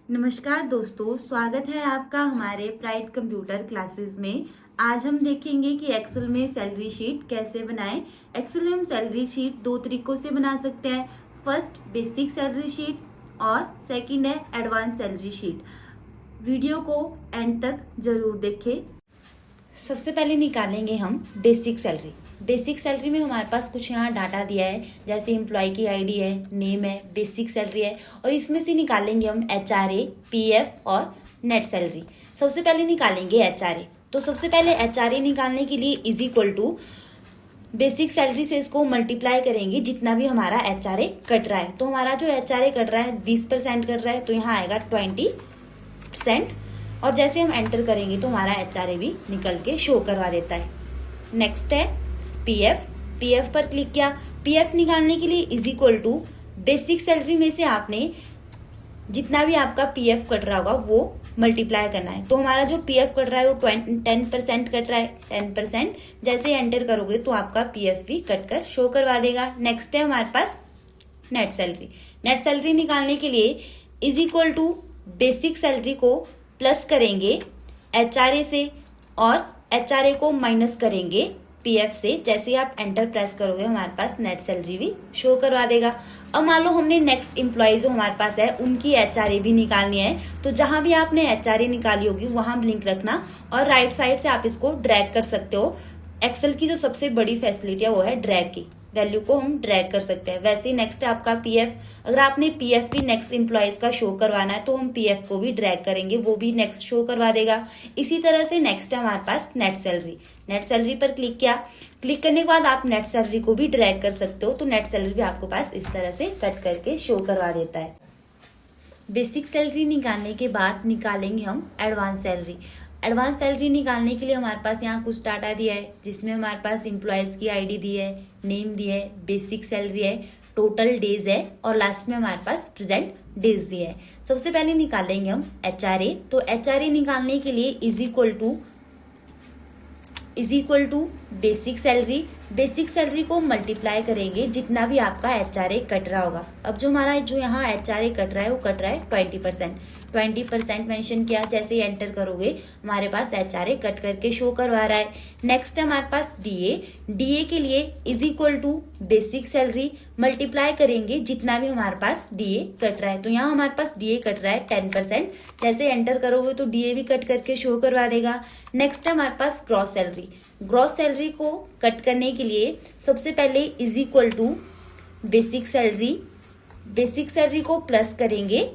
नमस्कार दोस्तों, स्वागत है आपका हमारे प्राइड कंप्यूटर क्लासेस में। आज हम देखेंगे कि एक्सेल में सैलरी शीट कैसे बनाएं। एक्सेल में हम सैलरी शीट दो तरीकों से बना सकते हैं। फर्स्ट बेसिक सैलरी शीट और सेकंड है एडवांस सैलरी शीट। वीडियो को एंड तक जरूर देखें। सबसे पहले निकालेंगे हम बेसिक सैलरी। बेसिक सैलरी में हमारे पास कुछ यहाँ डाटा दिया है, जैसे एम्प्लॉय की आईडी है, नेम है, बेसिक सैलरी है, और इसमें से निकालेंगे हम एचआरए, पीएफ और नेट सैलरी। सबसे पहले निकालेंगे एचआरए। तो सबसे पहले एचआरए निकालने के लिए is equal to basic salary से इसको मल्टीप्लाई करेंगे जितना भी हमारा एचआरए कट रहा है। तो हमारा जो एचआरए कट रहा है 20% कट रहा है, तो यहाँ आएगा 20%। और जैसे हम एंटर करेंगे तो हमारा एचआरए भी निकल के शो करवा देता है। नेक्स्ट है पीएफ। पीएफ पर क्लिक किया। पीएफ निकालने के लिए is equal to basic salary में से आपने जितना भी आपका पीएफ कट रहा होगा वो मल्टीप्लाई करना है। तो हमारा जो पीएफ कट रहा है वो 10% कट रहा है, 10%। जैसे एंटर करोगे तो आपका पीएफ भी कट कर शो करवा देगा। नेक्स्ट है हमारे पास नेट सैलरी। नेट सैलरी निकालने के लिए is equal to basic salary को प्लस करेंगे एचआरए से और एचआरए को माइनस करेंगे पीएफ से। जैसे आप एंटर प्रेस करोगे हमारे पास नेट सैलरी भी शो करवा देगा। अब मान लो हमने नेक्स्ट एम्प्लॉय जो हमारे पास है उनकी एचआरए भी निकालनी है, तो जहां भी आपने एचआरए निकाली होगी वहां लिंक रखना और राइट साइड से आप इसको ड्रैग कर सकते हो। एक्सेल की जो सबसे बड़ी फैसिलिटी है वो है ड्रैग की, वैल्यू को हम ड्रैग कर सकते हैं। वैसे ही नेक्स्ट है आपका पीएफ। अगर आपने पीएफ भी नेक्स्ट एम्प्लॉयज का शो करवाना है तो हम पीएफ को भी ड्रैग करेंगे, वो भी नेक्स्ट शो करवा देगा। इसी तरह से नेक्स्ट है हमारे पास नेट सैलरी। नेट सैलरी पर क्लिक किया। क्लिक करने के बाद आप नेट सैलरी को भी ड्रैग कर सकते हो, तो नेट सैलरी भी आपको पास इस तरह से कट करके शो करवा देता है। बेसिक सैलरी निकालने के बाद निकालेंगे हम एडवांस सैलरी। एडवांस सैलरी निकालने के लिए हमारे पास यहाँ कुछ डाटा दिया है, जिसमें हमारे पास एम्प्लॉयज़ की आईडी दी है, नेम दिया है, बेसिक सैलरी है, टोटल डेज है और लास्ट में हमारे पास प्रेजेंट डेज दिया है। सबसे पहले निकालेंगे हम एचआरए। तो एचआरए निकालने के लिए is equal to basic salary. Basic salary को मल्टीप्लाई करेंगे जितना भी आपका एचआरए कट रहा होगा। अब जो हमारा जो यहाँ एचआरए कट रहा है वो कट रहा है 20% मेंशन किया। जैसे ही एंटर करोगे हमारे पास एचआरए कट करके शो करवा रहा है। नेक्स्ट है हमारे पास डीए। डीए के लिए is equal to basic salary multiply करेंगे जितना भी हमारे पास डीए कट रहा है। तो यहाँ हमारे पास डीए कट रहा है 10%। जैसे एंटर करोगे तो डीए भी कट करके शो करवा देगा। नेक्स्ट है हमारे पास ग्रॉस सैलरी। ग्रॉस सैलरी को कट करने के लिए सबसे पहले is equal to basic salary. Basic salary को प्लस करेंगे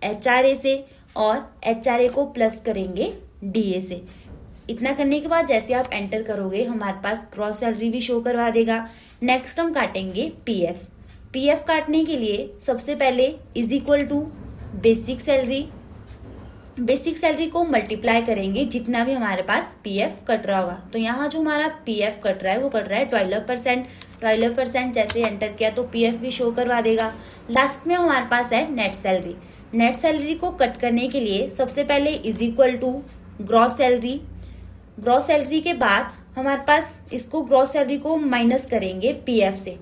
एचआरए से और एचआरए को प्लस करेंगे डीए से। इतना करने के बाद जैसे आप एंटर करोगे हमारे पास ग्रॉस सैलरी भी शो करवा देगा। नेक्स्ट हम काटेंगे पीएफ। पीएफ काटने के लिए सबसे पहले is equal to basic salary. Basic salary को मल्टीप्लाई करेंगे जितना भी हमारे पास पीएफ कट रहा होगा। तो यहाँ जो हमारा पीएफ कट रहा है वो कट रहा है 12%। जैसे एंटर किया तो पीएफ भी शो करवा देगा। लास्ट में हमारे पास है नेट सैलरी। नेट सैलरी को कट करने के लिए सबसे पहले is equal to gross salary. Gross salary के बाद हमारे पास इसको ग्रॉस सैलरी को माइनस करेंगे पीएफ से।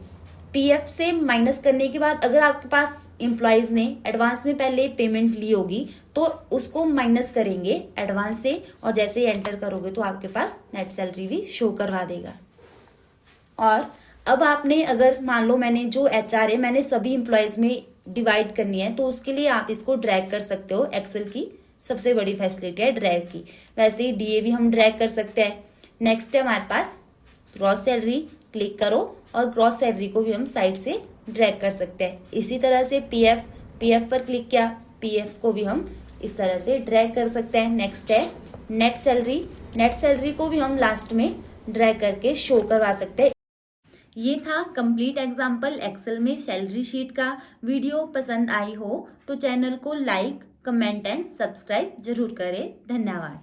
पीएफ से माइनस करने के बाद अगर आपके पास एम्प्लॉयज ने एडवांस में पहले पेमेंट ली होगी तो उसको माइनस करेंगे एडवांस से, और जैसे ही एंटर करोगे तो आपके पास नेट सैलरी भी शो करवा देगा। और अब आपने अगर मान लो मैंने जो एचआरए मैंने सभी एम्प्लॉयज में डिवाइड करनी है तो उसके लिए आप इसको ड्रैग कर सकते हो। एक्सेल की सबसे बड़ी फैसिलिटी है ड्रैग की। वैसे ही डीए भी हम ड्रैग कर सकते हैं। नेक्स्ट है हमारे पास ग्रॉस सैलरी। क्लिक करो और ग्रॉस सैलरी को भी हम साइड से ड्रैग कर सकते हैं। इसी तरह से पीएफ पर क्लिक किया, पीएफ को भी हम इस तरह से ड्रैग कर सकते हैं। नेक्स्ट है नेट सैलरी। नेट सैलरी को भी हम लास्ट में ड्रैग करके शो करवा सकते हैं। ये था कंप्लीट एग्जाम्पल एक्सेल में सैलरी शीट का। वीडियो पसंद आई हो तो चैनल को लाइक, कमेंट एंड सब्सक्राइब जरूर करें। धन्यवाद।